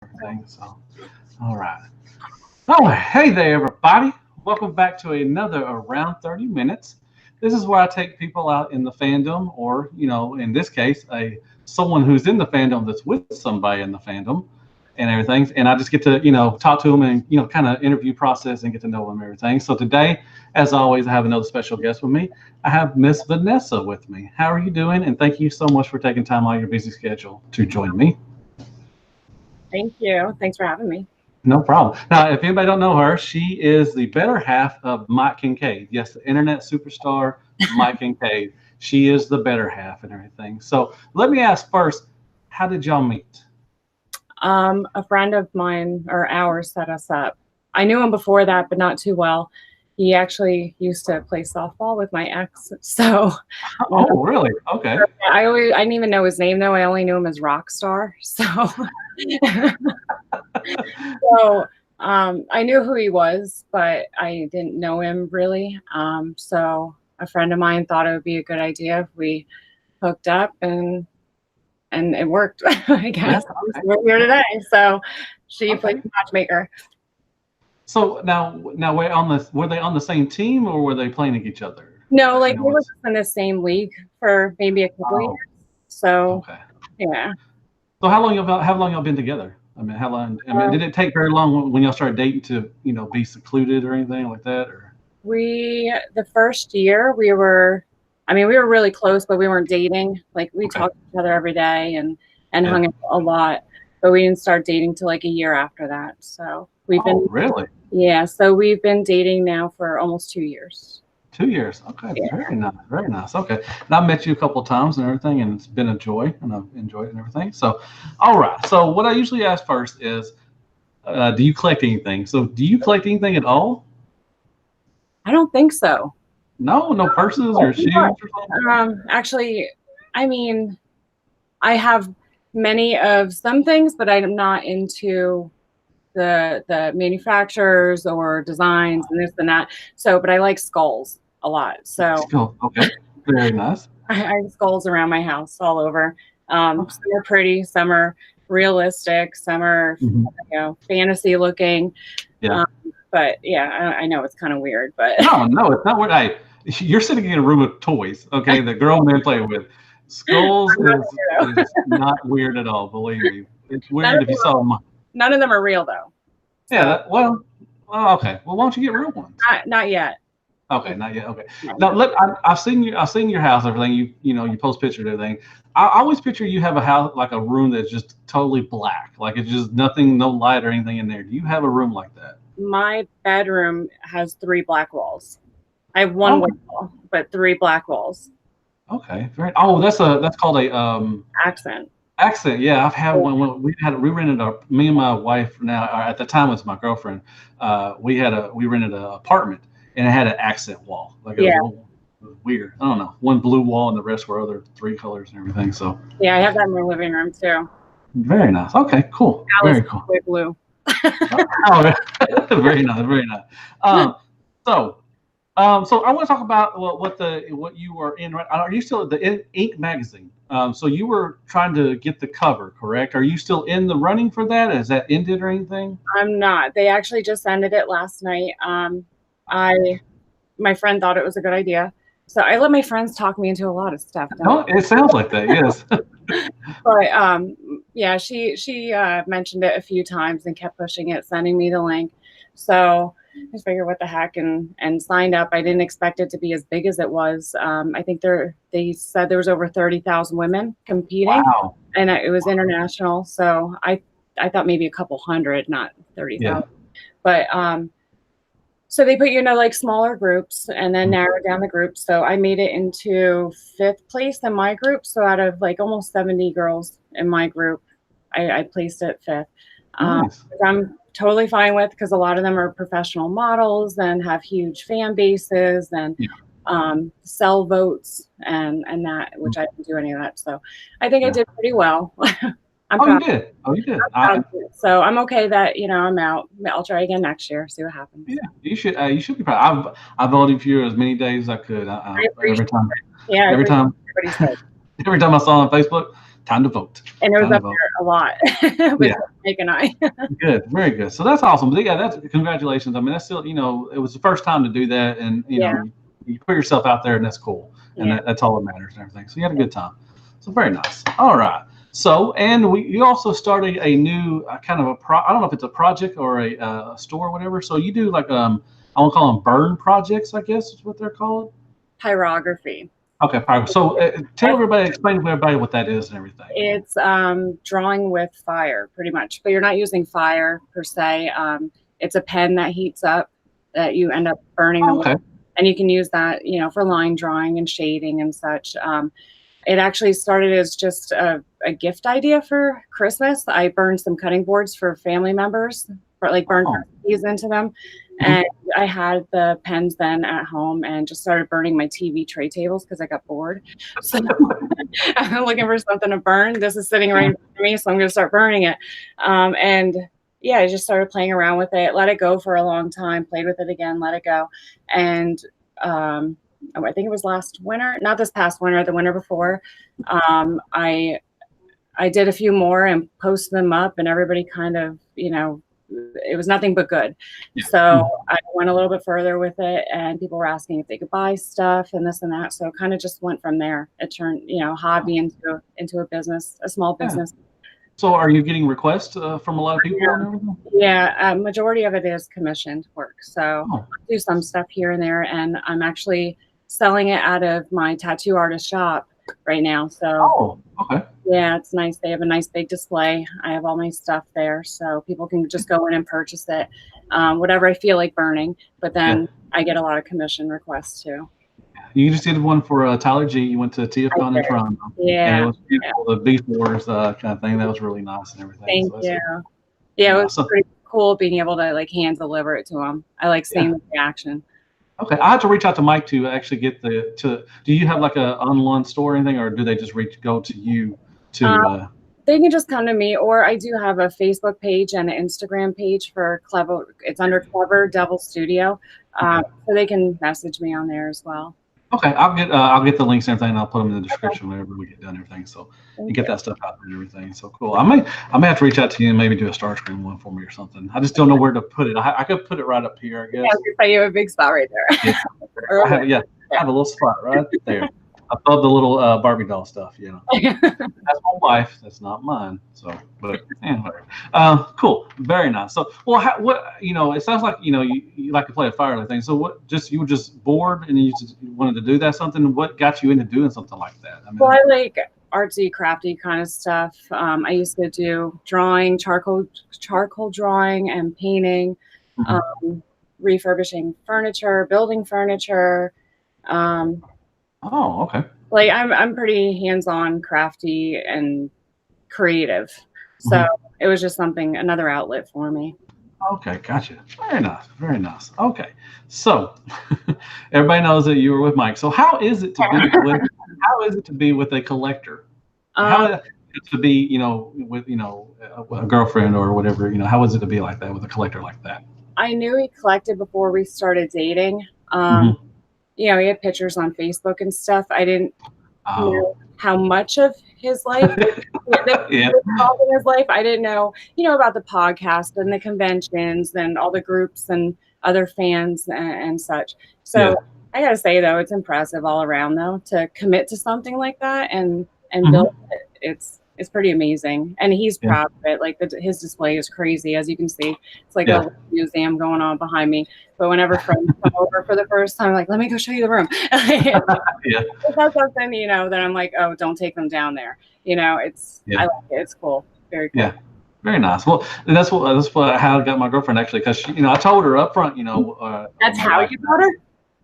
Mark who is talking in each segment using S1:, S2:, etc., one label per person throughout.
S1: everything. So, all right. Oh, hey there, everybody. Welcome back to another Around 30 Minutes. This is where I take people out in the fandom, or, in this case, someone who's in the fandom that's with somebody in the fandom and everything. And I just get to, talk to them and, kind of interview process and get to know them and everything. So today, as always, I have another special guest with me. I have Miss Vanessa with me. How are you doing? And thank you so much for taking time out of your busy schedule to join me.
S2: Thank you. Thanks for having me.
S1: No problem. Now, if anybody don't know her, she is the better half of Mike Kincaid. Yes, the internet superstar Mike Kincaid. She is the better half and everything. So let me ask first, how did y'all meet?
S2: A friend of mine or ours set us up. I knew him before that, but not too well. He actually used to play softball with my ex. So
S1: Oh, really? Okay.
S2: I didn't even know his name though. I only knew him as Rockstar. So I knew who he was, but I didn't know him really. So a friend of mine thought it would be a good idea if we hooked up and it worked. I guess
S1: Yeah, okay.
S2: we're here today. So she
S1: Okay.
S2: played matchmaker.
S1: So now were they on the same team or were they playing against each other?
S2: No, like we were
S1: What's
S2: just in the same league for maybe a couple of
S1: oh,
S2: years. So
S1: okay.
S2: yeah.
S1: So how long y'all been together? I mean, how long? I mean, did it take very long when y'all started dating to be secluded or anything like that? Or
S2: The first year we were really close, but we weren't dating. Like we
S1: okay.
S2: talked to each other every day and
S1: Yeah.
S2: hung out a lot, but we didn't start dating till like a year after that. So
S1: Oh, really?
S2: so we've been dating now for almost 2 years.
S1: 2 years. Okay,
S2: Yeah.
S1: very nice, very nice. Okay, and I've met you a couple of times and everything, and it's been a joy, and I've enjoyed it and everything. So, all right. So, what I usually ask first is, do you collect anything? So, do you collect anything at all?
S2: I don't think so.
S1: No, no purses or shoes or something.
S2: Actually, I mean, I have many of some things, but I'm not into the manufacturers or designs and this and that. So, but I like skulls a lot. So
S1: Cool. Okay, very nice.
S2: I have skulls around my house all over.
S1: Okay.
S2: Some are pretty, some are realistic, some are
S1: Mhm.
S2: fantasy looking.
S1: Yeah.
S2: Um, but yeah, I know it's kind of weird, but
S1: No, no, it's not weird. Hey, you're sitting in a room of toys, okay, that grown men play with. Skulls
S2: I'm not
S1: is not weird at all. Believe me, it's
S2: none
S1: weird
S2: of
S1: if you
S2: them
S1: saw them.
S2: none of them are real though.
S1: Yeah.
S2: So
S1: Well, okay. Well, why don't you get real ones?
S2: not yet.
S1: Okay, not yet. Okay.
S2: Not
S1: Now,
S2: yet.
S1: I've seen you. I've seen your house. Everything you post pictures and everything. I always picture you have a house like a room that's just totally black, like it's just nothing, no light or anything in there. Do you have a room like that?
S2: My bedroom has three black walls. I have one white
S1: Oh,
S2: wall, but three black walls.
S1: okay. Very. Oh, that's called a
S2: Accent.
S1: accent. Yeah, I've had one. We rented a me and my wife now at the time it was my girlfriend. We rented an apartment and it had an accent wall. Like
S2: Yeah.
S1: it was weird. I don't know. One blue wall and the rest were other three colors and everything. So
S2: Yeah, I have that in my living room too.
S1: very nice. Okay, cool.
S2: Alice
S1: Very
S2: is
S1: cool.
S2: way blue.
S1: Oh, very nice. Very nice. Um, so, so I want to talk about what you were in. Are you still at the Ink magazine? So you were trying to get the cover, correct? Are you still in the running for that? Has that ended or anything?
S2: I'm not. They actually just ended it last night. I My friend thought it was a good idea. So I let my friends talk me into a lot of stuff, don't
S1: No, it sounds like that. Yes.
S2: but yeah, she mentioned it a few times and kept pushing it, sending me the link. So I just figured what the heck and signed up. I didn't expect it to be as big as it was. I think they said there was over 30,000 women competing,
S1: Wow.
S2: and it was international. So I thought maybe a couple hundred, not
S1: Yeah.
S2: 30,000. But so they put you into like smaller groups and then
S1: Mhm.
S2: narrowed down the groups. So I made it into fifth place in my group. So out of like almost 70 girls in my group, I placed it fifth.
S1: Nice.
S2: Which I'm totally fine with because a lot of them are professional models and have huge fan bases and
S1: Yeah.
S2: sell votes and that, which I didn't do any of that. So I think I
S1: Yeah.
S2: did pretty well. I'm
S1: Oh, you
S2: proud.
S1: did. Oh, you did.
S2: Proud of it. So I'm okay that I'm out. I'll try again next year, see what
S1: Yeah.
S2: happens.
S1: You should be proud. I voted for you as many days as I could.
S2: I appreciate
S1: Every time.
S2: Yeah, I
S1: Every
S2: appreciate
S1: time.
S2: what everybody said.
S1: Every time I saw it on Facebook, Time to vote.
S2: And it was
S1: Time
S2: up there a lot with Mike and I.
S1: Good, very good. So that's awesome. But yeah, that's congratulations. I mean, that's still, it was the first time to do that, and you put yourself out there, and that's cool, and that's all that matters and everything. So you had a good time. So very nice. All right. So, and you also started a new kind of I don't know if it's a project or a store or whatever. So you do like I want to call them burn projects, I guess is what they're called.
S2: Pyrography.
S1: Okay, so explain to everybody what that is and everything.
S2: It's drawing with fire, pretty much, but you're not using fire per se. It's a pen that heats up that you end up burning.
S1: Okay.
S2: And you can use that, for line drawing and shading and such. It actually started as just a gift idea for Christmas. I burned some cutting boards for family members, burned recipes into them. And I had the pens then at home and just started burning my TV tray tables because I got bored. So I'm looking for something to burn. This is sitting right in front of me, so I'm going to start burning it. I just started playing around with it, let it go for a long time, played with it again, let it go. And I think it was last winter, not this past winter, the winter before. I did a few more and posted them up, and everybody kind of, it was nothing but good. So I went a little bit further with it, and people were asking if they could buy stuff and this and that. So it kind of just went from there. It turned, hobby into a business, a small business.
S1: So are you getting requests from a lot of people and everything?
S2: Yeah, majority of it is commissioned work. So I do some stuff here and there, and I'm actually selling it out of my tattoo artist shop right now. So
S1: okay.
S2: Yeah, it's nice. They have a nice big display. I have all my stuff there, so people can just go in and purchase it, whatever I feel like burning. But then I get a lot of commission requests too.
S1: You just did one for Tyler G. You went to TFCon in Toronto.
S2: Yeah.
S1: And it was beautiful. The Beast Wars kind of thing. That was really nice and everything.
S2: Thank you. Yeah, it was pretty cool being able to hand deliver it to them. I like seeing the reaction.
S1: Okay, I have to reach out to Mike to actually get do you have like a online store or anything, or do they just go to you to?
S2: They can just come to me, or I do have a Facebook page and an Instagram page for Clever. It's under Clever Devil Studio, so they can message me on there as well.
S1: Okay, I'll get the links and everything, and I'll put them in the description whenever we get done and everything. So you get that stuff out there and everything. So cool. I may have to reach out to you and maybe do a Starscream one for me or something. I just don't know where to put it. I could put it right up here, I guess.
S2: Yeah, you have a big spot right there.
S1: I have a little spot right there. Above the little Barbie doll stuff, That's my wife. That's not mine. So, but anyway, cool, very nice. So, well, it sounds like you like to play a fire and thing. So, you were just bored and you just wanted to do that something. What got you into doing something like that? I mean,
S2: well, I like artsy, crafty kind of stuff. I used to do drawing, charcoal drawing, and painting, refurbishing furniture, building furniture.
S1: Oh, okay.
S2: I'm pretty hands-on, crafty, and creative. So it was just another outlet for me.
S1: Okay, gotcha. Very nice, very nice. Okay, so everybody knows that you were with Mike. So how is it to be with a collector? How is it to be, with a girlfriend or whatever? How is it to be like that with a collector like that?
S2: I knew he collected before we started dating. He had pictures on Facebook and stuff. I didn't know how much of his life in his life. I didn't know, about the podcast and the conventions and all the groups and other fans and such. So I gotta say though, it's impressive all around though to commit to something like that and build it. It's pretty amazing, and he's proud of it. Like his display is crazy, as you can see. It's like a museum going on behind me. But whenever friends come over for the first time, like, let me go show you the room. If that's something that I'm like, oh, don't take them down there. I like it. It's cool. Very cool. Yeah.
S1: Very nice. Well, that's how I got my girlfriend actually, because I told her up front.
S2: That's how you got her.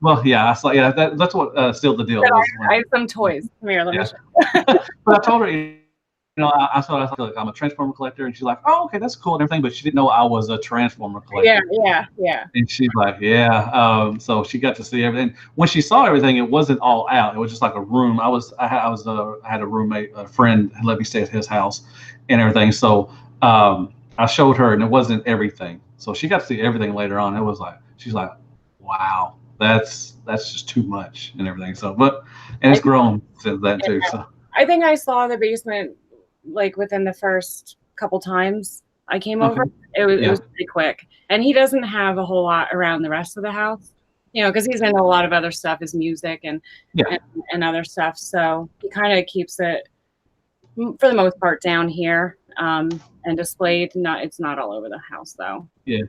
S1: Well, yeah, that's what sealed the deal.
S2: I have some toys. Come here, let me show
S1: you. But I told her. I thought like, I'm a Transformer collector, and she's like, "Oh, okay, that's cool and everything," but she didn't know I was a Transformer collector.
S2: Yeah.
S1: And she's like, so she got to see everything. When she saw everything, it wasn't all out. It was just like a room. I had a roommate, a friend, who let me stay at his house, and everything. So I showed her, and it wasn't everything. So she got to see everything later on. It was like she's like, "Wow, that's just too much and everything." So, and it's grown since then too. So.
S2: I think I saw the basement like within the first couple times I came
S1: Okay.
S2: over. It
S1: Yeah.
S2: was pretty quick. And he doesn't have a whole lot around the rest of the house, you know, because he's into a lot of other stuff, his music and
S1: Yeah.
S2: and other stuff. So he kind of keeps it for the most part down here, and displayed. Not It's not all over the house though.
S1: Yeah.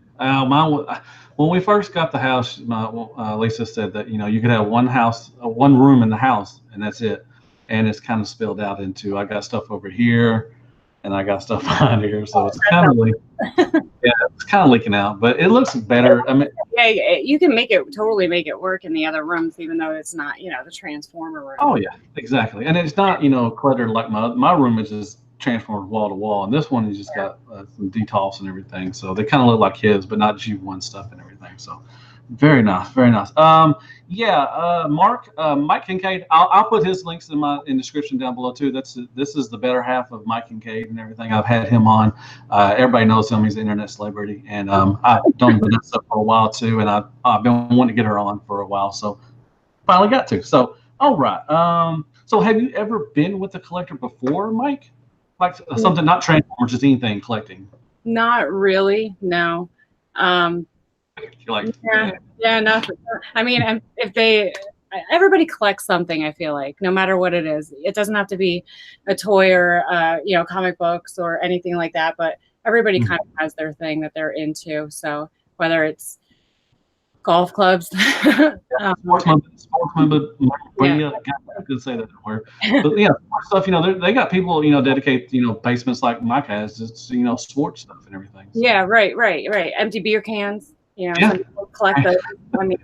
S1: When we first got the house, Lisa said that you could have one room in the house, and that's it. And it's kind of spilled out into I got stuff over here, and I got stuff behind here, so it's kind of like it's kind of leaking out, but it looks better. I mean,
S2: Yeah, you can totally make it work in the other rooms, even though it's not, the transformer room.
S1: oh yeah, exactly. And it's not cluttered like my room is just transformed wall to wall, and this one has just got some details and everything, so they kind of look like his, but not G1 stuff and everything. So very nice, very nice. Mike Kincaid. I'll put his links in the description down below too. This is the better half of Mike Kincaid and everything. I've had him on. Everybody knows him. He's an internet celebrity, and I've done Vanessa for a while too, and I've been wanting to get her on for a while, so finally got to. So all right. So have you ever been with a collector before, Mike? Like something not Transformers, just anything collecting?
S2: Not really, no.
S1: You're like,
S2: yeah, no. I mean, everybody collects something. I feel like no matter what it is, it doesn't have to be a toy or comic books or anything like that. But everybody kind of has their thing that they're into. So whether it's golf clubs,
S1: sportsman, I could say that word. But yeah, sports stuff. They got people dedicate basements like Mike has, just sports stuff and everything. So.
S2: Yeah, right. Empty beer cans. Some people collect those. I mean,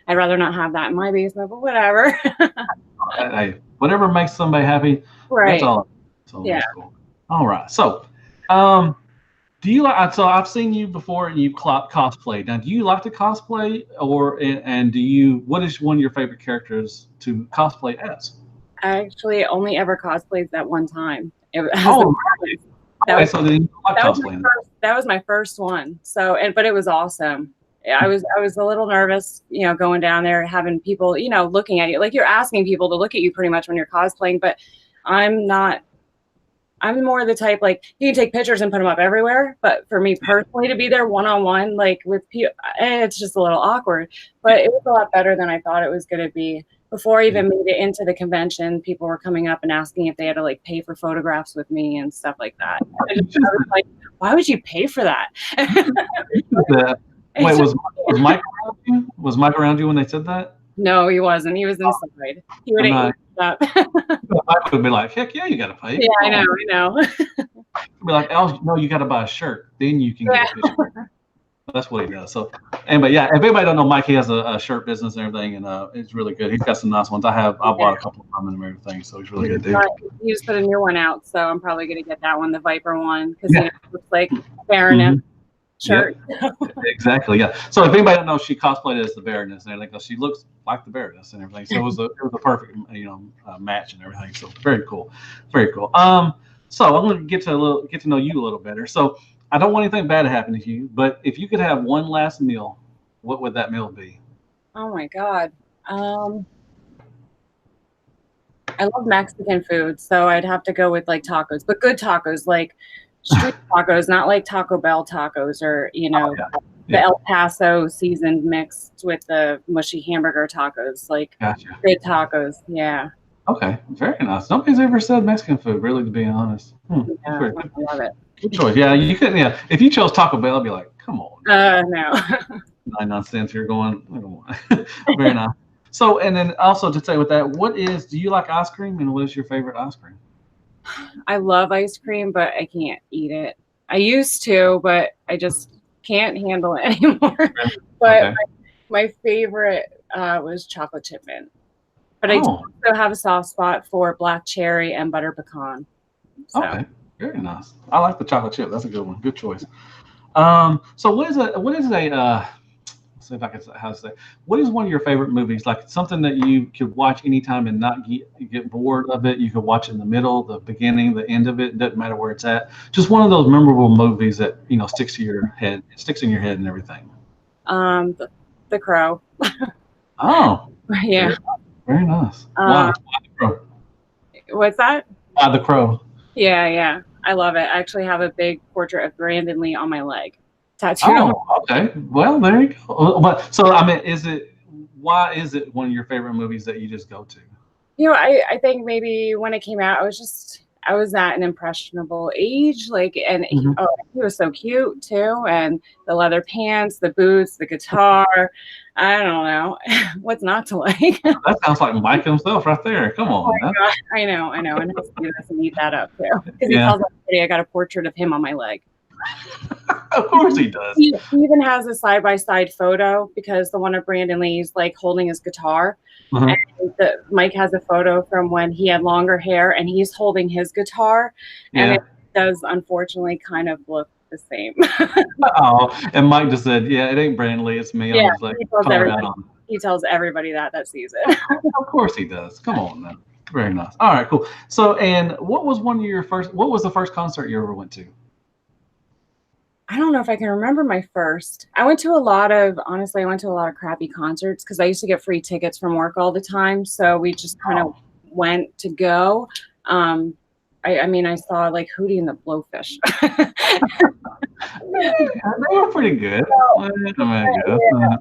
S2: I'd rather not have that in my basement, but whatever.
S1: Hey, whatever makes somebody happy,
S2: right?
S1: That's all. So
S2: yeah.
S1: That's cool. All right. So, do you like? So I've seen you before, and you cosplay. Now, do you like to cosplay, and do you? What is one of your favorite characters to cosplay as?
S2: I actually only ever cosplayed that one time.
S1: That
S2: was my first one. So, but it was awesome. I was a little nervous, going down there, having people, looking at you, like you're asking people to look at you pretty much when you're cosplaying. But I'm not. I'm more the type, like, you can take pictures and put them up everywhere. But for me personally, to be there one-on-one, like with people, it's just a little awkward. But it was a lot better than I thought it was going to be. Before I even made it into the convention, people were coming up and asking if they had to like pay for photographs with me and stuff like that. I was like, why would you pay for that?
S1: Wait, was Mike around you? Was Mike around you when they said that?
S2: No, he wasn't. He was inside. He would have up.
S1: Mike would be like, heck yeah, you got to pay.
S2: Yeah, I know.
S1: Be like, oh, no, you got to buy a shirt. Then you can get a picture. That's what he does. So, anyway, yeah. If anybody don't know, Mike, he has a shirt business and everything, and it's really good. He's got some nice ones. I bought a couple of them and everything, so he's really good, dude.
S2: He just put a new one out, so I'm probably gonna get that one, the Viper one, because it looks like Baroness shirt.
S1: Yep. Exactly. Yeah. So if anybody don't know, she cosplayed as the Baroness and everything. She looks like the Baroness and everything. So it was a perfect match and everything. So very cool. Very cool. So I'm gonna get to know you a little better. So. I don't want anything bad to happen to you, but if you could have one last meal, what would that meal be?
S2: Oh my God. I love Mexican food, so I'd have to go with like tacos, but good tacos, like street tacos, not like Taco Bell tacos or, the El Paso seasoned mixed with the mushy hamburger tacos, like good tacos. Yeah.
S1: Okay. Very nice. Nobody's ever said Mexican food, really, to be honest.
S2: Yeah, I love it.
S1: Good choice. Yeah, you couldn't. Yeah, if you chose Taco Bell, I'd be like, come on.
S2: No.
S1: 99 cents. You're going. Very nice. So, and then also to say with that, do you like ice cream, and what is your favorite ice cream?
S2: I love ice cream, but I can't eat it. I used to, but I just can't handle it anymore. But my favorite was chocolate chip mint. But I do also have a soft spot for black cherry and butter pecan. So.
S1: Okay. Very nice. I like the chocolate chip. That's a good one. Good choice. So what is a see if I can how to say, what is one of your favorite movies? Like something that you could watch anytime and not get bored of it. You could watch it in the middle, the beginning, the end of it. It doesn't matter where it's at. Just one of those memorable movies that sticks to your head, sticks in your head and everything.
S2: The Crow.
S1: Oh.
S2: Yeah.
S1: Very nice. Why The Crow?
S2: What's that?
S1: The Crow.
S2: Yeah. I love it. I actually have a big portrait of Brandon Lee on my leg, tattooed on.
S1: Oh, okay. Well, there you go. But so I mean, why is it one of your favorite movies that you just go to?
S2: I think maybe when it came out, I was at an impressionable age, like, and
S1: Mhm.
S2: he was so cute too, and the leather pants, the boots, the guitar. I don't know what's not to like. Oh
S1: That sounds like Mike himself right there. Come
S2: my
S1: on, man.
S2: God, I know, and he'll see this and eat that up too, because he
S1: Yeah,
S2: tells everybody I got a portrait of him on my leg.
S1: of course he does.
S2: He even has a side by side photo because the one of Brandon Lee's like holding his guitar.
S1: Uh-huh.
S2: And Mike has a photo from when he had longer hair and he's holding his guitar, and it
S1: Yeah.
S2: does unfortunately kind of look the same.
S1: Oh, and Mike just said, "Yeah, it ain't Brandley, it's me." I'm
S2: Yeah,
S1: just like
S2: he tells
S1: calling out
S2: everybody.
S1: on him.
S2: He tells everybody that sees it.
S1: Of course he does. Come on, man. Very nice. All right, cool. So, and what was one of your first? What was the first concert you ever went to?
S2: I don't know if I can remember my first. I went to a lot of, honestly, I went to a lot of crappy concerts because I used to get free tickets from work all the time. So we just kind of
S1: Oh,
S2: went to go. Um, I mean, I saw like Hootie and the Blowfish.
S1: yeah, they were pretty good.
S2: So,
S1: I mean, I guess.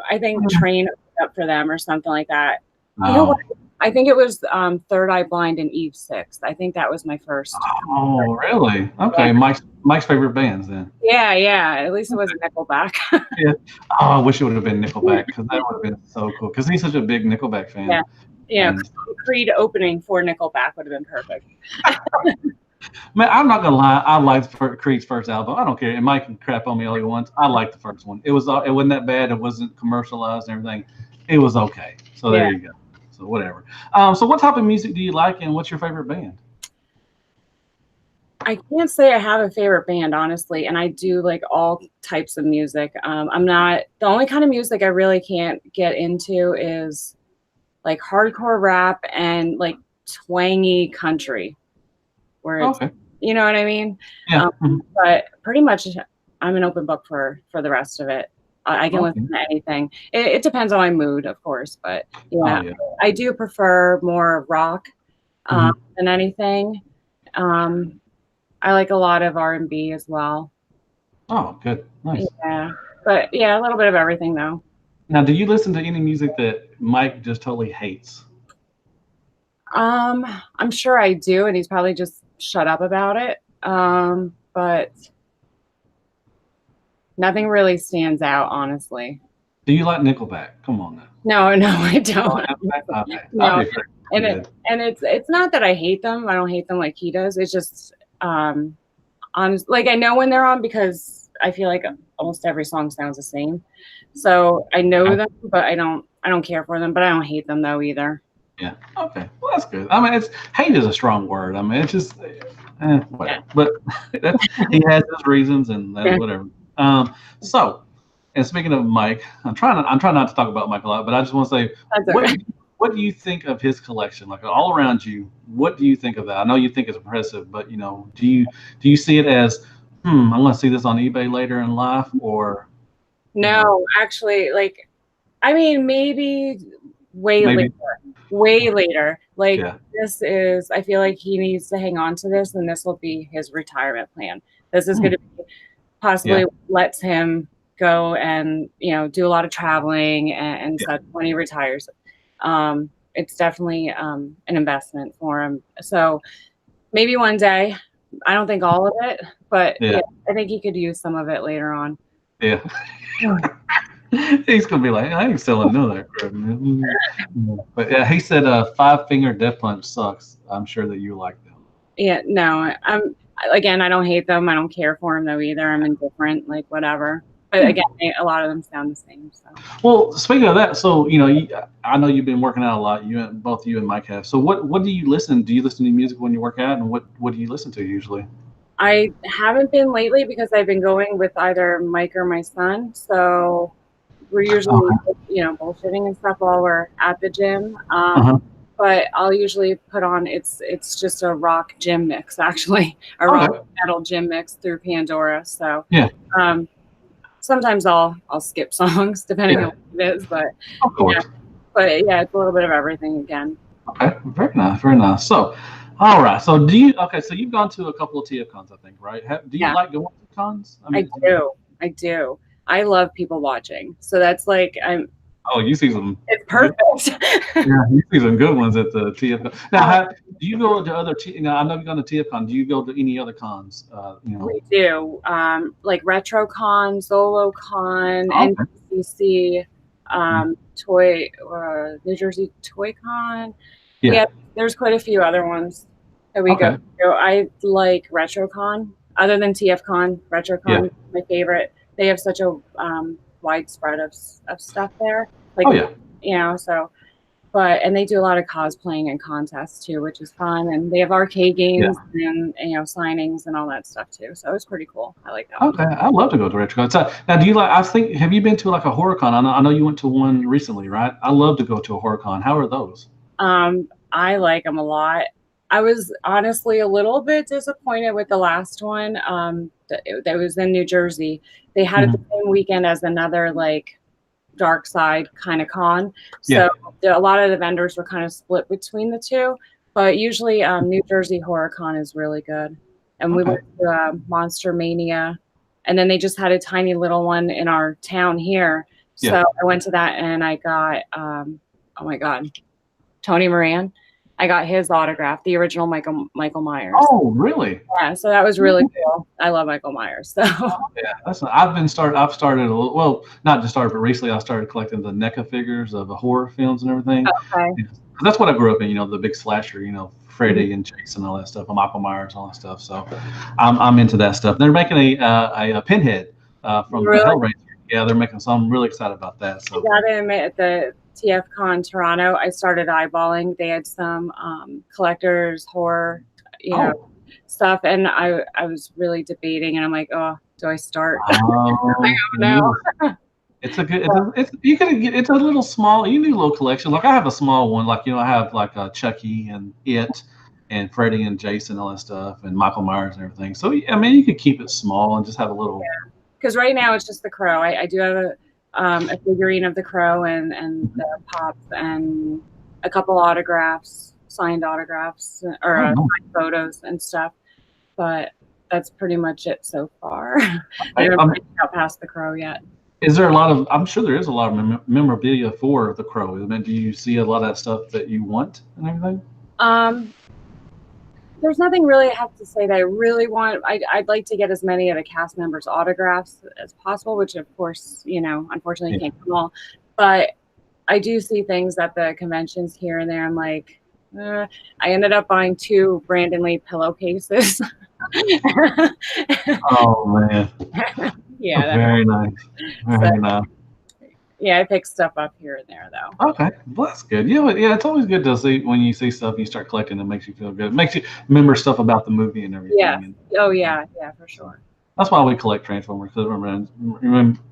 S2: I think Train opened up for them or something like that. You know what?
S1: Oh,
S2: I think it was Third Eye Blind and Eve Six. I think that was my first concert.
S1: oh, really?
S2: Yeah,
S1: Okay, Mike's favorite bands then.
S2: yeah. At least it wasn't Nickelback.
S1: Yeah. Oh, I wish it would have been Nickelback because that would have been so cool. Because he's such a big Nickelback fan.
S2: Yeah, yeah.
S1: And
S2: Creed opening for Nickelback would have been perfect.
S1: man, I'm not gonna lie, I liked Creed's first album. I don't care. And Mike can crap on me all he wants. I liked the first one. It wasn't that bad. It wasn't commercialized and everything. It was okay. So
S2: Yeah.
S1: there you go. So whatever. So what type of music do you like, and what's your favorite band?
S2: I can't say I have a favorite band, honestly, and I do like all types of music. I'm not the only kind of music I really can't get into is like hardcore rap and like twangy country, where it's,
S1: Okay.
S2: you know what I mean.
S1: Yeah. Mhm.
S2: But pretty much, I'm an open book for the rest of it. I can
S1: Okay.
S2: listen to anything. It depends on my mood, of course, but
S1: Oh
S2: yeah,
S1: yeah.
S2: I do prefer more rock
S1: Mhm.
S2: than anything. Um, I like a lot of R&B as well.
S1: Oh, good. Nice.
S2: Yeah, but yeah, a little bit of everything though.
S1: Now, do you listen to any music that Mike just totally hates?
S2: Um, I'm sure I do, and he's probably just shut up about it. But nothing really stands out, honestly.
S1: Do you like Nickelback? Come on now.
S2: No, I
S1: Oh,
S2: don't.
S1: Nickelback? Okay. I'll
S2: No,
S1: be pretty
S2: and
S1: good.
S2: it's not that I hate them. I don't hate them like he does. It's just on like I know when they're on because I feel like almost every song sounds the same. So I know them, but I don't care for them, but I don't hate them though either.
S1: Yeah. Okay. Well, that's good. I mean, it's hate is a strong word. I mean, it's just
S2: Yeah.
S1: whatever. But that's, he has his reasons, and that's
S2: Yeah.
S1: whatever. So, and speaking of Mike, I'm trying not to talk about Mike a lot, but I just want to say,
S2: That's
S1: what
S2: okay.
S1: what do you think of his collection? Like all around you, what do you think of that? I know you think it's impressive, but do you see it as, I'm going to see this on eBay later in life, or
S2: No, actually, like I mean maybe way
S1: maybe,
S2: later. Way later. Like
S1: yeah,
S2: this is I feel like he needs to hang on to this and this will be his retirement plan. This is
S1: Hmm,
S2: gonna be
S1: yeah,
S2: possibly lets him go and do a lot of traveling and
S1: yeah,
S2: such when he retires. It's definitely an investment for him. So maybe one day, I don't think all of it, but
S1: yeah,
S2: yeah, I think he could use some of it later on.
S1: yeah. He's gonna be like, I ain't selling none of that crap, man. But yeah, he said, Five Finger Death Punch sucks. I'm sure that you like them.
S2: Yeah, no, again, I don't hate them. I don't care for them though either. I'm indifferent, like whatever. But again, a lot of them sound the same. So
S1: Well, speaking of that, so I know you've been working out a lot. Both you and Mike have. So what do you listen? Do you listen to music when you work out, and what do you listen to usually?
S2: I haven't been lately because I've been going with either Mike or my son. So we're usually,
S1: Okay.
S2: bullshitting and stuff while we're at the gym.
S1: Uh-huh.
S2: But I'll usually put on it's just a rock gym mix, actually, a rock
S1: Okay.
S2: metal gym mix through Pandora. So
S1: Yeah.
S2: um, sometimes I'll skip songs depending
S1: Yeah.
S2: on what it is, but
S1: Of
S2: yeah,
S1: course.
S2: but yeah, it's a little bit of everything again.
S1: Okay. Very nice. Very nice. So, All right. So do you? Okay. So you've gone to a couple of TF cons, I think, right? Do you
S2: Yeah,
S1: like going to cons? I
S2: I
S1: mean,
S2: do. I do. I love people watching. So that's like
S1: oh, you see some
S2: it's
S1: good.
S2: perfect.
S1: Yeah, you see some good ones at the TF. Now,
S2: Uh,
S1: do you go to other? I know you've gone to TF con. Do you go to any other cons?
S2: we do like RetroCon, ZoloCon,
S1: Oh, okay.
S2: NCC,
S1: Mm.
S2: Toy New Jersey Toy Con. We
S1: Yeah.
S2: have there's quite a few other ones that we go
S1: Okay.
S2: to. I like RetroCon. Other than TFCon,
S1: Yeah.
S2: RetroCon is my favorite. They have such a widespread of stuff there. Like
S1: Oh yeah.
S2: so and they do a lot of cosplaying and contests too, which is fun. And they have arcade
S1: Yeah.
S2: games and signings and all that stuff too. So it's pretty cool. I like that one.
S1: Okay. I'd love to go to RetroCon. So, now, do you like? I think. Have you been to like a horror con? I know you went to one recently, right? I love to go to a horror con. How are those?
S2: I like them a lot. I was honestly a little bit disappointed with the last one. That was in New Jersey. They had it the
S1: Mhm.
S2: same weekend as another like dark side kind of con.
S1: Yeah.
S2: So a lot of the vendors were kind of split between the two. But usually New Jersey Horror Con is really good. And we
S1: Okay.
S2: went to Monster Mania. And then they just had a tiny little one in our town here. So
S1: Yeah.
S2: I went to that and I got, oh my God, Tony Moran. I got his autograph, the original Michael Myers.
S1: Oh, really?
S2: Yeah, so that was really cool. I love Michael Myers. So
S1: Yeah, I've started a little. Well, not just started, but recently I started collecting the NECA figures of the horror films and everything.
S2: okay.
S1: Yeah. 'Cause that's what I grew up in. The big slasher.
S2: Mhm.
S1: Freddy and Jason, all that stuff, and Michael Myers, all that stuff. So, I'm into that stuff. They're making a Pinhead from the
S2: Really,
S1: Hellraiser. Yeah, they're making. So I'm really excited about that.
S2: I
S1: So.
S2: gotta admit, at the TFCon Toronto, I started eyeballing. They had some collectors horror,
S1: Oh.
S2: stuff, and I was really debating, and I'm like, oh, do I start? I
S1: Oh,
S2: don't know.
S1: it's a good. It's you can get. It's a little small. You need a little collection. Like I have a small one. Like I have like Chucky and and Freddy and Jason, all that stuff, and Michael Myers and everything. So I mean, you could keep it small and just have a little.
S2: Because right now it's just the crow. I do have a figurine of the crow and the pops and a couple autographs, signed autographs or
S1: Oh no.
S2: signed photos and stuff. But that's pretty much it so far. I
S1: I,
S2: haven't
S1: um,
S2: got past the crow yet.
S1: is there a lot of? I'm sure there is a lot of memorabilia for the Crow. I mean, do you see a lot of that stuff that you want and everything?
S2: Um, there's nothing really I have to say that I really want. I'd like to get as many of the cast members' autographs as possible, which of course, unfortunately
S1: Yeah.
S2: can't come all. But I do see things at the conventions here and there. I'm like, I ended up buying 2 Brandon Lee pillowcases.
S1: Oh man,
S2: Yeah,
S1: very nice,
S2: so,
S1: very nice.
S2: yeah, I pick stuff up here and there though.
S1: Okay, well, that's good. Yeah, it's always good to see when you see stuff and you start collecting. It makes you feel good. It makes you remember stuff about the movie and
S2: Yeah.
S1: everything. And
S2: Oh yeah, for sure.
S1: that's why we collect Transformers because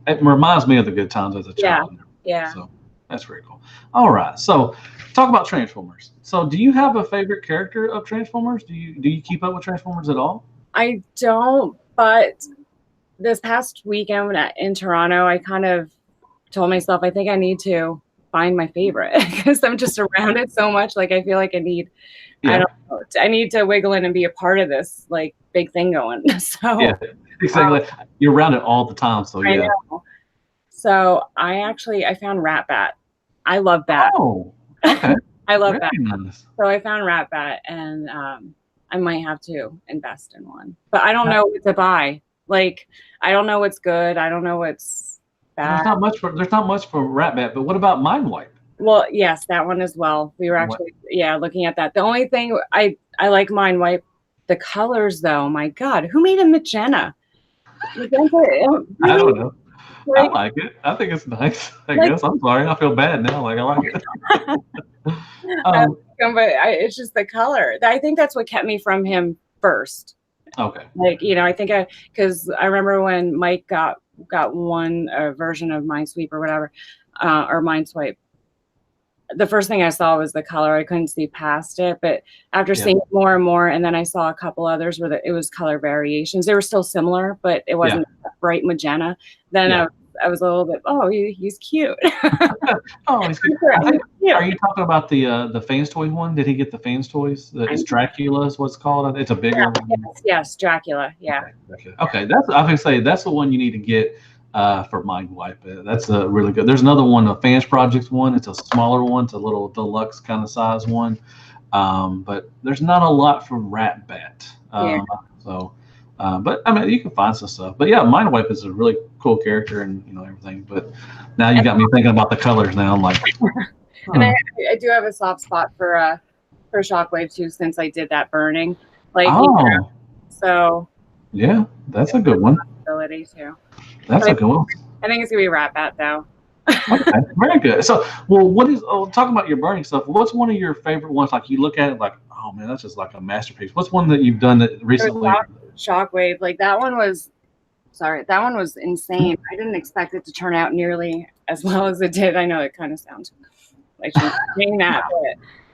S1: it reminds me of the good times as a
S2: Yeah,
S1: child.
S2: yeah.
S1: So that's very cool. All right, so talk about Transformers. So do you have a favorite character of Transformers? Do you keep up with Transformers at all?
S2: I don't, but this past weekend in Toronto, I kind of told myself I think I need to find my favorite because I'm just around it so much. Like I feel like I
S1: Yeah,
S2: don't know, I need to wiggle in and be a part of this like big thing going.
S1: yeah,
S2: So
S1: exactly. You're around it all the time, so
S2: I
S1: yeah.
S2: know. So I found Rat Bat. I love Bat.
S1: Oh, okay,
S2: I love
S1: very
S2: Bat.
S1: nice.
S2: So I found Rat Bat, and I might have to invest in one, but I don't know what to buy. Like I don't know what's good. I don't know what's bad.
S1: There's not much for Rat Bat, but what about Mind Wipe?
S2: Well, yes, that one as well. We were actually looking at that. The only thing I like Mind Wipe, the colors though. My God, who made a magenta? Magenta,
S1: I
S2: really?
S1: don't know. I
S2: Like,
S1: like it. I think it's nice. I
S2: like
S1: guess. I'm sorry. I feel bad now. Like I like it.
S2: I
S1: um,
S2: like him, but it's just the color. I think that's what kept me from him first.
S1: okay.
S2: Like, I think because I remember when Mike got one version of Minesweep or whatever, or Mineswipe. The first thing I saw was the color. I couldn't see past it, but after
S1: Yeah.
S2: seeing more and more, and then I saw a couple others where it was color variations. They were still similar, but it wasn't bright magenta. Then
S1: Yeah.
S2: I was a little bit, oh, he's cute.
S1: Oh, he's good. Are you talking about the Fans Toys one? Did he get the Fans Toys? It's Dracula is what's called. It's a bigger one.
S2: Yes, Dracula. Yeah.
S1: Okay. That's I would say that's the one you need to get for Mind Wipe. That's a really good. There's another one, the Fans Project one. It's a smaller one. It's a little deluxe kind of size one. But there's not a lot for Rat Bat. So. But I mean, you can find some stuff. But yeah, Mind Wipe is a really cool character and everything. But now you got me thinking about the colors. Now I'm like,
S2: and I do have a soft spot for Shockwave too, since I did that burning. Like, so
S1: yeah, that's a good one.
S2: Ability too.
S1: That's a good one.
S2: I think it's gonna be Rat Bat though.
S1: Okay, very good. So, well, what is talking about your burning stuff? What's one of your favorite ones? Like you look at it, like, oh man, that's just like a masterpiece. What's one that you've done that recently?
S2: Shockwave, like that one was insane. I didn't expect it to turn out nearly as well as it did. I know it kind of sounds like she's saying that,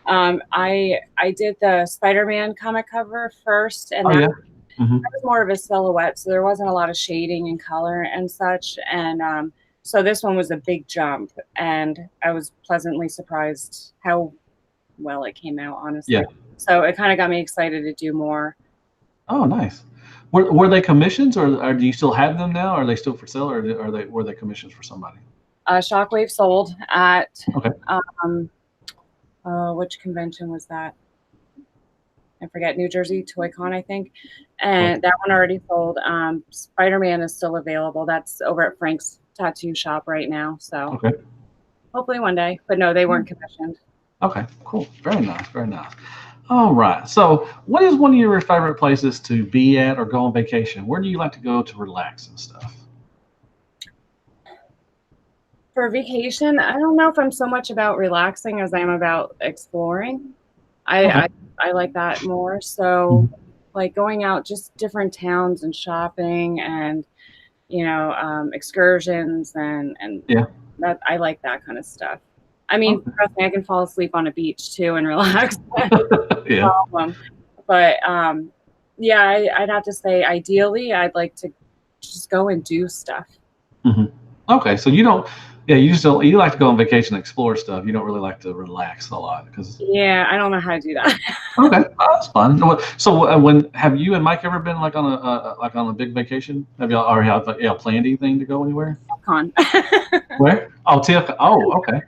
S2: but I did the Spider-Man comic cover first, and that was more of a silhouette, so there wasn't a lot of shading and color and such. And so this one was a big jump, and I was pleasantly surprised how well it came out, honestly.
S1: Yeah.
S2: So it kind of got me excited to do more.
S1: Oh, nice. Were they commissions, or do you still have them now? Are they still for sale, or were they commissions for somebody?
S2: Shockwave sold at which convention was that? I forget. New Jersey Toy Con, I think. And that one already sold. Spider-Man is still available. That's over at Frank's tattoo shop right now. So hopefully one day. But no, they weren't commissioned.
S1: Okay, cool. Very nice. Very nice. All right. So, what is one of your favorite places to be at or go on vacation? Where do you like to go to relax and stuff?
S2: For vacation, I don't know if I'm so much about relaxing as I am about exploring. I like that more. So, like going out, just different towns and shopping, and excursions, and that I like that kind of stuff. I mean, trust me, I can fall asleep on a beach too and relax.
S1: Yeah.
S2: But I'd have to say, ideally, I'd like to just go and do stuff.
S1: Okay, so you don't. Yeah, you like to go on vacation and explore stuff. You don't really like to relax a lot because.
S2: Yeah, I don't know how to do that.
S1: Okay, that's fun. So when have you and Mike ever been like on a big vacation? Have y'all planned anything to go anywhere?
S2: Con.
S1: Where? Oh, TFCon. Oh, okay.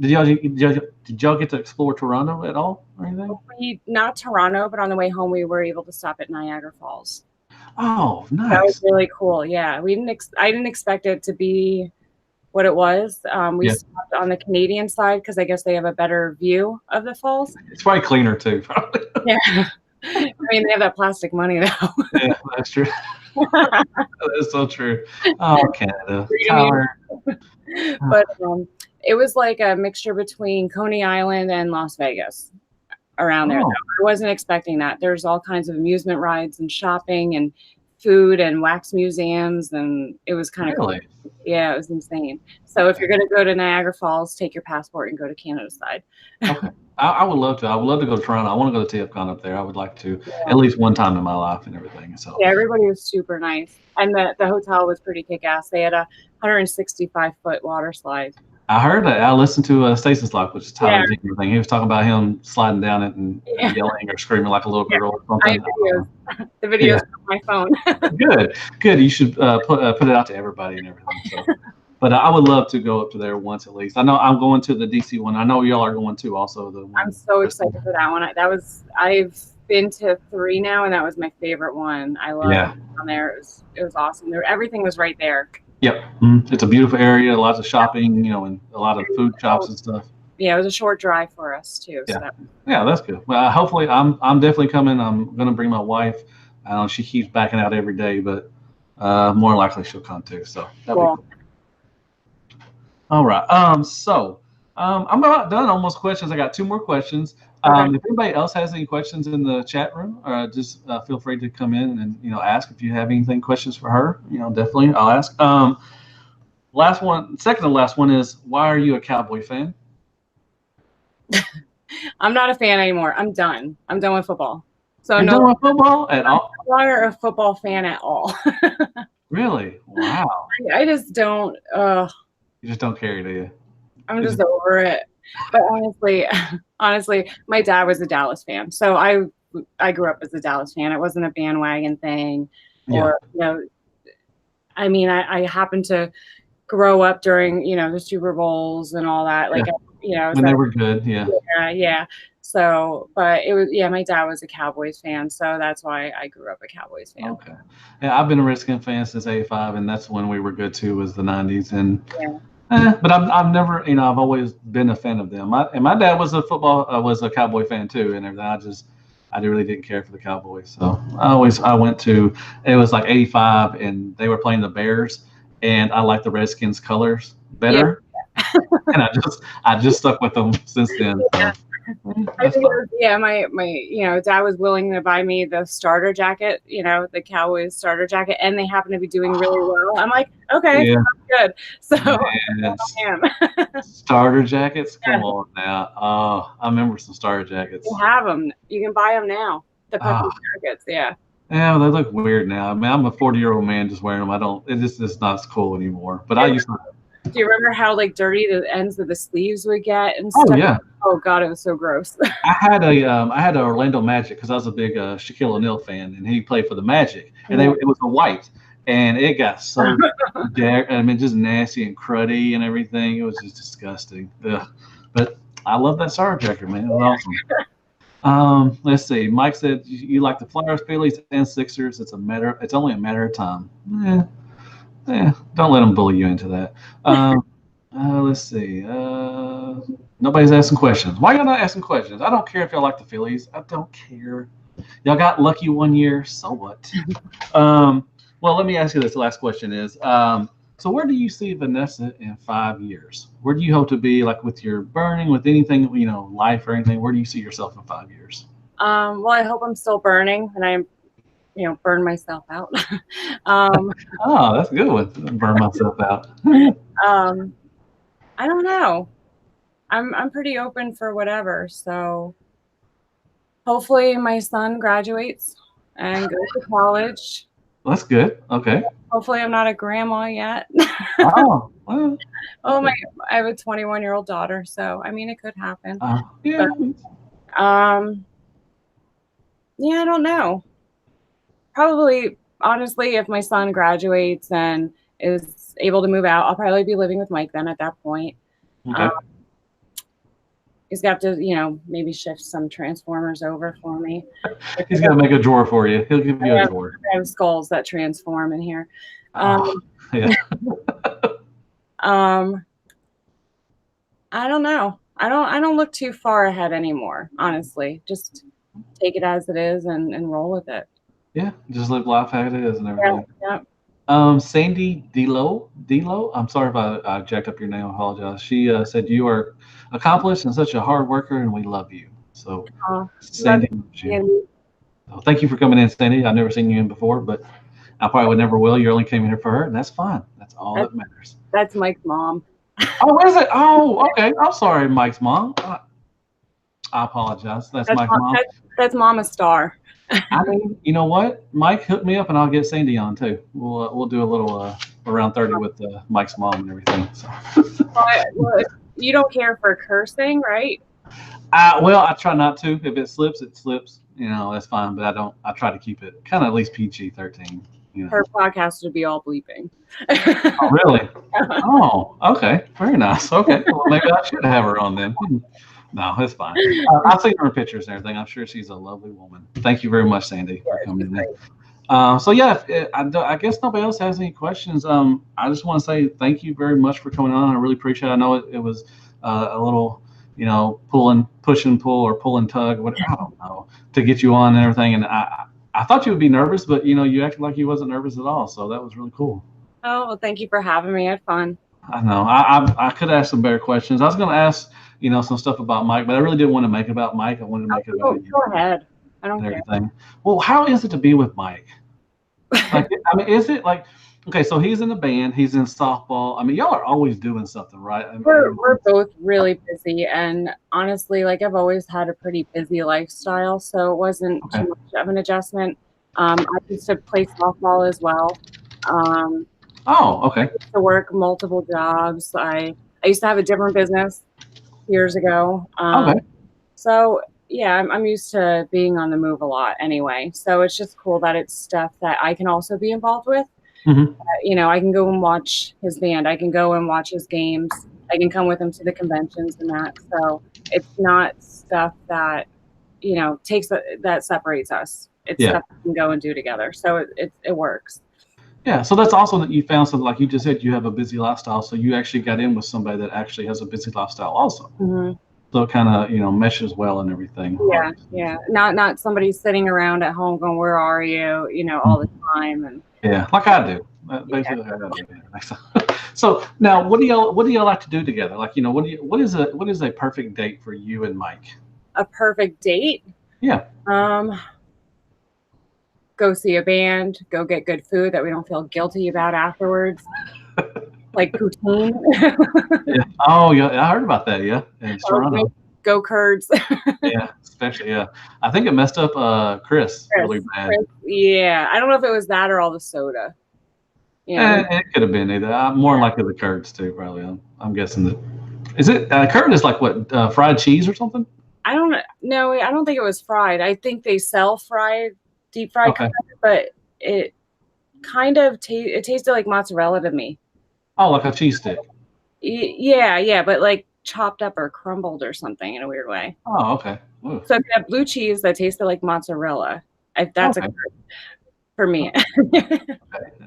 S1: Did y'all get to explore Toronto at all or anything?
S2: Not Toronto, but on the way home we were able to stop at Niagara Falls.
S1: Oh, nice.
S2: That was really cool. Yeah, I didn't expect it to be what it was. We stopped on the Canadian side because I guess they have a better view of the falls.
S1: It's probably cleaner too, probably.
S2: Yeah, I mean they have that plastic money though.
S1: Yeah, that's true. That is so true. Oh, Canada. Tower.
S2: But it was like a mixture between Coney Island and Las Vegas around there. I wasn't expecting that. There's all kinds of amusement rides and shopping and food and wax museums, and it was kind of cool. Yeah, it was insane. So if you're going to go to Niagara Falls, take your passport and go to Canada side.
S1: Okay. I would love to. I would love to go to Toronto. I want to go to TFCon up there. I would like to at least one time in my life and everything. So
S2: yeah, everybody was super nice, and the hotel was pretty kick-ass. They had a 165-foot water slide.
S1: I heard that. I listened to Stasis Lock, which is Tyler Dickey thing. He was talking about him sliding down it and yelling or screaming like a little girl or something.
S2: The videos on my phone.
S1: Good. You should put it out to everybody and everything. So. But I would love to go up to there once at least. I know I'm going to the DC one. I know y'all are going to also.
S2: I'm so excited for that one. I've been to 3 now, and that was my favorite one. I love it down there. It was awesome. Everything was right there.
S1: Yep, it's a beautiful area. Lots of shopping, and a lot of food shops and stuff.
S2: Yeah, it was a short drive for us too.
S1: Yeah, so that's good. Well, hopefully, I'm definitely coming. I'm going to bring my wife. I know she keeps backing out every day, but more likely she'll come too. So that'll be cool. All right. So I'm about done. Almost questions. I got 2 more questions. If anybody else has any questions in the chat room, just feel free to come in and ask if you have anything questions for her. Definitely I'll ask. Last one, second to last one is, why are you a Cowboy fan?
S2: I'm not a fan anymore. I'm done. I'm done with football. So
S1: You're done with football at all?
S2: I'm no longer a football fan at all.
S1: Really? Wow.
S2: I just don't.
S1: You just don't care, do you?
S2: I'm just over it. But honestly, my dad was a Dallas fan, so I grew up as a Dallas fan. It wasn't a bandwagon thing, or I mean, I happened to grow up during the Super Bowls and all that. Like
S1: when they were good,
S2: yeah. So, but it was my dad was a Cowboys fan, so that's why I grew up a Cowboys fan.
S1: Okay. Yeah, I've been a Redskins fan since '85, and that's when we were good too. Was the '90s, and but I've never, I've always been a fan of them. My dad was a Cowboy fan too, and everything. I really didn't care for the Cowboys, so I went to. It was like '85, and they were playing the Bears, and I liked the Redskins colors better, and I just stuck with them since then. So.
S2: I think my dad was willing to buy me the starter jacket, the Cowboys starter jacket, and they happen to be doing really well. I'm like, okay, good. So
S1: starter jackets, come on now. Oh, I remember some starter jackets.
S2: You have them. You can buy them now. The puffy jackets,
S1: Yeah, well, they look weird now. I mean, I'm a 40-year-old man just wearing them. It's just not as cool anymore. But I used to.
S2: Do you remember how dirty the ends of the sleeves would get and stuff?
S1: Oh yeah.
S2: Oh God, it was so gross.
S1: I had a Orlando Magic because I was a big Shaquille O'Neal fan, and he played for the Magic, and it was a white, and it got so just nasty and cruddy and everything. It was just disgusting. Ugh. But I love that starter jacket, man. It was awesome. Let's see. Mike said you like the Flyers, Phillies, and Sixers. It's only a matter of time. Don't let them bully you into that. Let's see. Nobody's asking questions. Why y'all not asking questions? I don't care if y'all like the Phillies. I don't care. Y'all got lucky one year. So what? Well, let me ask you this. The last question is, so where do you see Vanessa in 5 years? Where do you hope to be, like with your burning, with anything, life or anything? Where do you see yourself in 5 years?
S2: Well, I hope I'm still burning and I'm burn myself out.
S1: Oh, that's a good one. Burn myself out.
S2: I don't know. I'm pretty open for whatever. So hopefully my son graduates and goes to college.
S1: That's good. Okay.
S2: Hopefully I'm not a grandma yet.
S1: Oh, well.
S2: I have a 21-year-old daughter, so I mean it could happen.
S1: Yeah.
S2: But, I don't know. Probably, honestly, if my son graduates and is able to move out, I'll probably be living with Mike then at that point.
S1: Okay.
S2: He's got to, maybe shift some Transformers over for me.
S1: He's got to make a drawer for you. He'll give you a drawer.
S2: I have skulls that transform in here.
S1: Yeah.
S2: I don't know. I don't look too far ahead anymore, honestly. Just take it as it is and roll with it.
S1: Yeah, just live life how it is and everything.
S2: Yeah.
S1: Sandy Delo, I'm sorry if I jacked up your name. I apologize. She said you are accomplished and such a hard worker, and we love you. So, Sandy, so thank you for coming in, Sandy. I've never seen you in before, but I probably would never will. You only came in here for her, and that's fine. That's all that matters.
S2: That's Mike's mom.
S1: Oh, is it? Oh, okay. I'm sorry, Mike's mom. I apologize. That's Mike's mom.
S2: That's Mama Star.
S1: I mean, you know what? Mike, hook me up and I'll get Sandy on too. We'll do a little around 30 with Mike's mom and everything. So.
S2: Well, you don't care for cursing, right?
S1: Well, I try not to. If it slips, it slips. That's fine. But I don't. I try to keep it kind of at least PG-13.
S2: Her podcast would be all bleeping.
S1: Oh, really? Oh, okay. Very nice. Okay. Well, maybe I should have her on then. No, it's fine. I've seen her pictures and everything. I'm sure she's a lovely woman. Thank you very much, Sandy, for coming in. So yeah, I guess nobody else has any questions. I just want to say thank you very much for coming on. I really appreciate it. I know it was a little, push and pull or pull and tug, whatever, I don't know, to get you on and everything. And I thought you would be nervous, but you acted like you wasn't nervous at all. So that was really cool.
S2: Oh, well, thank you for having me. I had fun.
S1: I know. I could ask some better questions. I was going to ask, some stuff about Mike, but I really didn't want to make it about Mike. I wanted to make it about you.
S2: Go ahead. I don't care.
S1: Well, how is it to be with Mike? Like, I mean, is it like, okay, so he's in the band, he's in softball. I mean, y'all are always doing something, right? I mean,
S2: we're both really busy, and honestly, I've always had a pretty busy lifestyle, so it wasn't too much of an adjustment. I used to play softball as well.
S1: Oh, okay.
S2: To work multiple jobs. I used to have a different business years ago.
S1: Okay.
S2: So yeah, I'm used to being on the move a lot anyway. So it's just cool that it's stuff that I can also be involved with.
S1: Mm-hmm.
S2: I can go and watch his band. I can go and watch his games. I can come with him to the conventions and that. So it's not stuff that, that separates us. It's
S1: Yeah.
S2: stuff we can go and do together. So it works.
S1: Yeah. So that's awesome that you found something, like you just said, you have a busy lifestyle. So you actually got in with somebody that actually has a busy lifestyle also.
S2: Mm-hmm.
S1: So it kind of, meshes well and everything.
S2: Yeah, yeah. Not somebody sitting around at home going, "Where are you?" All the time. And
S1: yeah, like I do. Basically, like I do. So now, what do y'all like to do together? Like, what is a perfect date for you and Mike?
S2: A perfect date?
S1: Yeah.
S2: Go see a band. Go get good food that we don't feel guilty about afterwards. Like poutine.
S1: Yeah. Oh, yeah. I heard about that. Yeah. In Toronto.
S2: Go Kurds.
S1: Yeah. Especially. Yeah. I think it messed up Chris really bad.
S2: Yeah. I don't know if it was that or all the soda.
S1: It could have been either. More likely the curds too. Probably. I'm guessing that. Is it curd is like what fried cheese or something?
S2: I don't know. I don't think it was fried. I think they sell deep fried curd, but it kind of it tasted like mozzarella to me.
S1: Oh, like a cheese stick.
S2: Yeah, but like chopped up or crumbled or something in a weird way.
S1: Oh, okay. Ooh.
S2: So if you have blue cheese that tasted like mozzarella, that's a curd for me.
S1: Okay.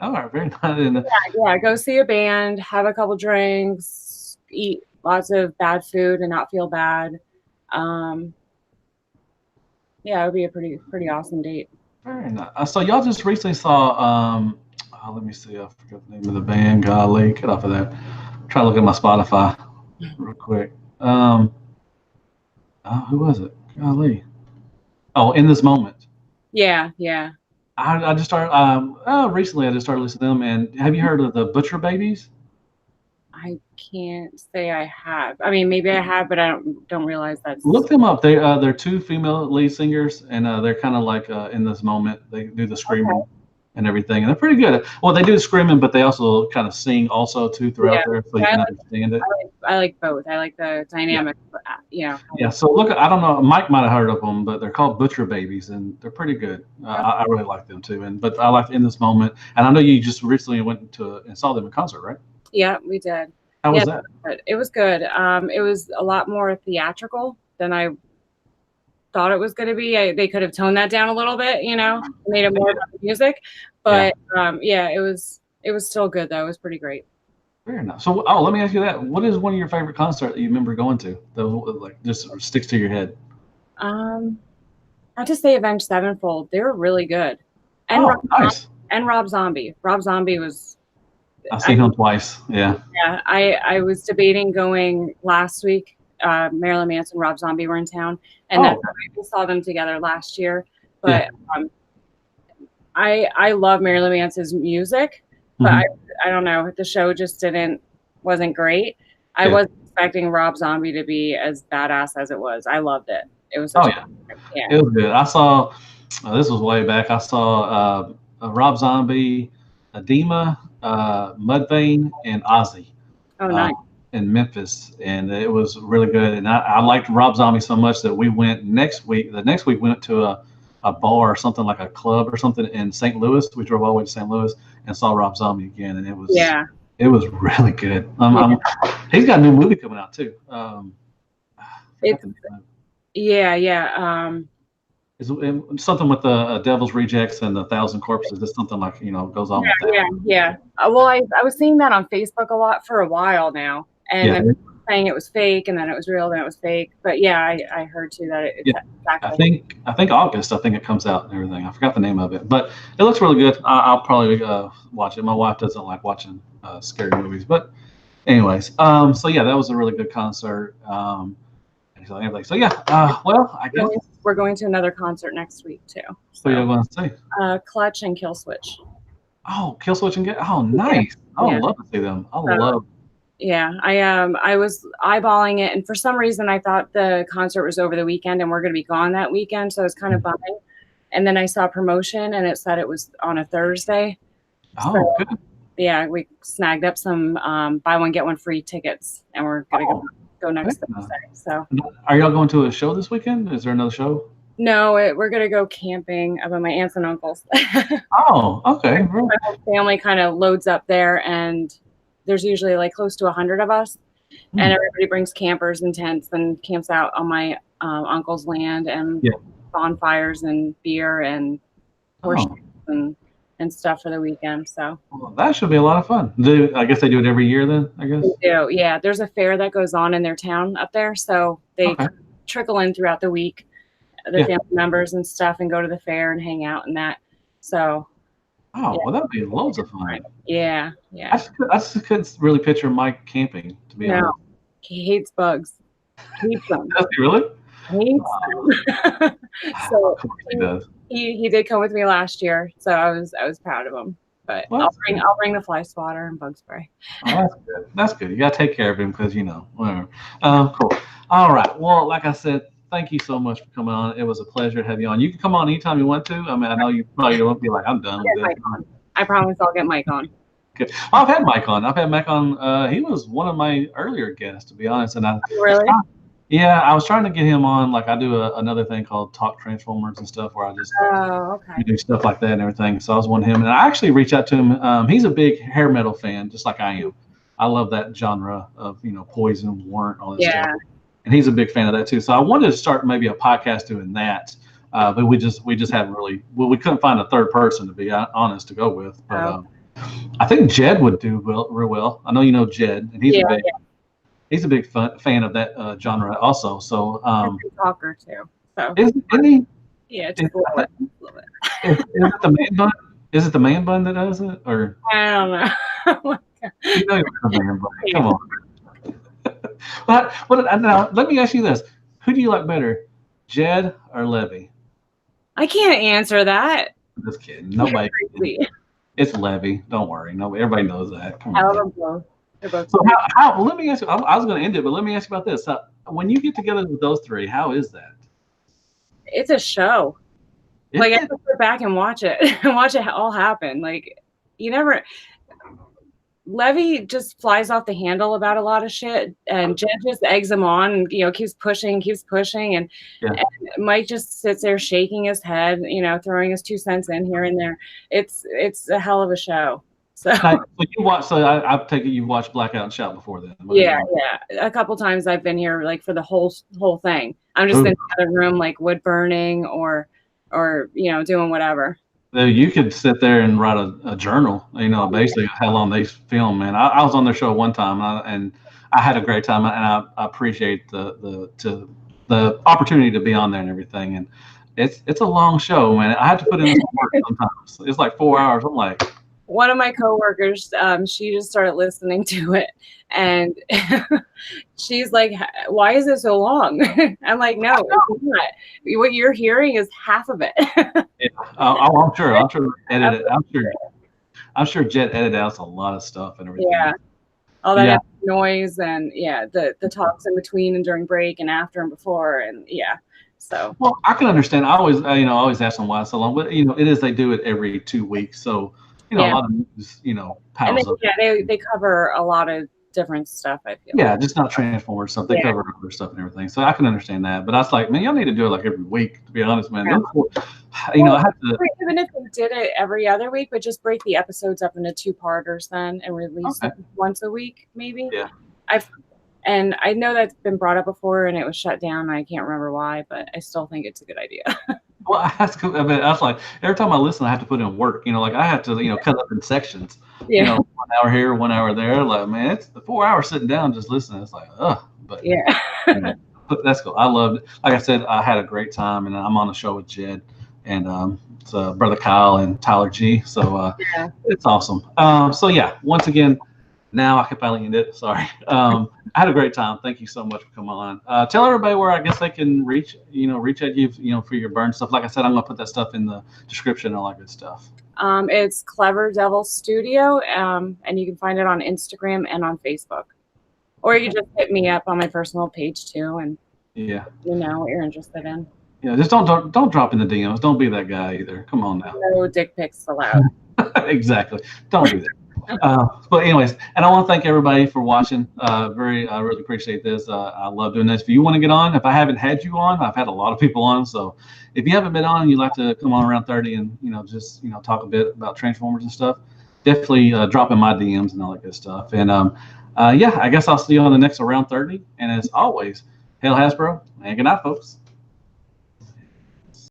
S1: All right, very nice.
S2: Yeah. Go see a band, have a couple drinks, eat lots of bad food, and not feel bad. Yeah, it would be a pretty awesome date.
S1: Very nice. So y'all just recently saw. Let me see. I forgot the name of the band. Golly, get off of that. Try to look at my Spotify real quick. Who was it? Golly. Oh, In This Moment.
S2: Yeah.
S1: I just started. Recently I just started listening to them. And have you heard of the Butcher Babies?
S2: I can't say I have. I mean, maybe I have, but I don't realize that.
S1: Look them up. They're two female lead singers, and they're kind of like In This Moment. They do the screaming and everything, and they're pretty good. Well, they do the screaming, but they also kind of sing also too throughout there, so you can understand it.
S2: I like both. I like the dynamic.
S1: Yeah. So look, I don't know. Mike might have heard of them, but they're called Butcher Babies, and they're pretty good. I really like them too. But I like In This Moment, and I know you just recently went and saw them in concert, right?
S2: Yeah, we did.
S1: How was that?
S2: It was good. It was a lot more theatrical than I thought it was going to be. They could have toned that down a little bit, made it more about the music. But it was still good though. It was pretty great.
S1: Very nice. So, let me ask you that. What is one of your favorite concerts that you remember going to that like just sticks to your head?
S2: I have to say Avenged Sevenfold. They were really good. And
S1: nice.
S2: And Rob Zombie. Rob Zombie was.
S1: I've seen him twice. Yeah.
S2: Yeah, I was debating going last week. Marilyn Manson, Rob Zombie were in town, and we saw them together last year. But I love Marilyn Manson's music, but I don't know. The show just wasn't great. I wasn't expecting Rob Zombie to be as badass as it was. I loved it. It was
S1: it was good. I saw this was way back. I saw Rob Zombie, Adema, Mudvayne, and Ozzy.
S2: Oh, nice.
S1: In Memphis, and it was really good. And I liked Rob Zombie so much that we went next week. The next week we went to a bar or something, like a club or something in St. Louis. We drove all the way to St. Louis and saw Rob Zombie again, and it was really good. He's got a new movie coming out too. It's something with the Devil's Rejects and the Thousand Corpses. It's something like goes on with that.
S2: Yeah. Well, I was seeing that on Facebook a lot for a while now, and saying it was fake, and then it was real, then it was fake. But I heard too that
S1: I think August. I think it comes out and everything. I forgot the name of it, but it looks really good. I'll probably watch it. My wife doesn't like watching scary movies, but anyways, that was a really good concert. So I guess
S2: we're going to another concert next week too.
S1: So you're going to see
S2: Clutch and Killswitch.
S1: Oh, Killswitch and nice. I would love to see them.
S2: Yeah, I was eyeballing it, and for some reason I thought the concert was over the weekend, and we're going to be gone that weekend, so I was kind of bumming. And then I saw a promotion, and it said it was on a Thursday.
S1: Oh,
S2: So
S1: good.
S2: yeah, we snagged up some buy one get one free tickets, and we're gonna go next Thursday. So
S1: are y'all going to a show this weekend? Is there another show?
S2: no, we're gonna go camping up at my aunts and uncles.
S1: Oh, okay.
S2: My whole family kind of loads up there, and there's usually like close to 100 of us, and everybody brings campers and tents and camps out on my uncle's land, and bonfires and beer and horse and stuff for the weekend. So
S1: well, that should be a lot of fun. I guess they do it every year then, I guess?
S2: They do, yeah. There's a fair that goes on in their town up there, so they trickle in throughout the week, their family members and stuff, and go to the fair and hang out and that. So
S1: well, that would be loads of fun.
S2: Yeah.
S1: I just couldn't really picture Mike camping, to be honest.
S2: He hates bugs. Hates them.
S1: Does he really?
S2: Hates them. So
S1: of course he does.
S2: He did come with me last year, so I was proud of him. But I'll bring the fly swatter and bug spray.
S1: Oh, that's good. That's good. You gotta take care of him because whatever. Cool. All right. Well, like I said, thank you so much for coming on. It was a pleasure to have you on. You can come on anytime you want to. I mean, I know you probably won't be like, I'm done with this.
S2: I promise I'll get Mike on.
S1: Good. Well, I've had Mike on. He was one of my earlier guests, to be honest. And
S2: Really?
S1: I was trying to get him on. Like I do another thing called Talk Transformers and stuff, where I just do stuff like that and everything. So I was wanting him, and I actually reached out to him. He's a big hair metal fan, just like I am. I love that genre of Poison, Warrant, all this stuff, and he's a big fan of that too. So I wanted to start maybe a podcast doing that, but we just haven't really. Well, we couldn't find a third person, to be honest, to go with. But I think Jed would do real well. I know you know Jed, and he's a big fan of that genre also. So
S2: talker too. So
S1: isn't he?
S2: Yeah, just a little bit.
S1: Is it the man bun? Is it the man bun that does it, or
S2: I don't know?
S1: You know you're the man bun. Come on. Now let me ask you this: who do you like better, Jed or Levy?
S2: I can't answer that.
S1: I'm just kidding. Nobody. It's Levy. Don't worry. Nobody. Everybody knows that. Come on. So how? Let me ask you. I was going to end it, but let me ask you about this. When you get together with those three, how is that?
S2: It's a show. I have to go back and watch it and watch it all happen. Levy just flies off the handle about a lot of shit, and Jed just eggs him on and keeps pushing, and Mike just sits there shaking his head, throwing his 2 cents in here and there. It's a hell of a show. So
S1: you watch. So I take it you've watched Blackout and Shout before then.
S2: Yeah. A couple times I've been here for the whole thing. I'm just in the other room wood burning or doing whatever.
S1: You could sit there and write a journal. Basically how long they film. Man, I was on their show one time and I had a great time, and I appreciate the opportunity to be on there and everything. And it's a long show, man. I had to put in some work sometimes. It's like 4 hours. I'm like.
S2: One of my coworkers, she just started listening to it, and she's like, "Why is it so long?" I'm like, "No, it's not. What you're hearing is half of it."
S1: I'm sure. I'm sure Jet edited out a lot of stuff and everything.
S2: Yeah, all that noise and the talks in between and during break and after and before and So.
S1: Well, I can understand. I always ask them why it's so long, but they do it every 2 weeks, so. A lot of news, piles up.
S2: They cover a lot of different stuff, I feel.
S1: Yeah, just not Transformers stuff. They cover other stuff and everything. So I can understand that. But I was like, man, y'all need to do it every week, to be honest, man.
S2: Yeah.
S1: I have to.
S2: Even if we did it every other week, but just break the episodes up into 2-parters then and release them once a week, maybe.
S1: Yeah.
S2: And I know that's been brought up before and it was shut down. And I can't remember why, but I still think it's a good idea.
S1: Well, I was like, every time I listen, I have to put in work. I have to, cut up in sections. 1 hour here, 1 hour there. Like, man, it's the 4 hours sitting down just listening. It's like, but but that's cool. I loved it. Like I said, I had a great time, and I'm on the show with Jed and it's Brother Kyle and Tyler G. So it's awesome. Once again. Now I can finally end it. Sorry. I had a great time. Thank you so much for coming on. Tell everybody where I guess they can reach at you, for your burn stuff. Like I said, I'm going to put that stuff in the description and all that good stuff.
S2: It's Clever Devil Studio, and you can find it on Instagram and on Facebook. Or you can just hit me up on my personal page too, and let me know what you're interested in.
S1: Yeah, just don't drop in the DMs. Don't be that guy either. Come on now.
S2: No dick pics allowed.
S1: Exactly. Don't do that. But anyways, and I want to thank everybody for watching. I really appreciate this. I love doing this. If you want to get on, if I haven't had you on, I've had a lot of people on. So if you haven't been on and you'd like to come on around 30 and just talk a bit about Transformers and stuff, definitely drop in my DMs and all that good stuff. And yeah, I guess I'll see you on the next around 30. And as always, hail Hasbro and good night, folks.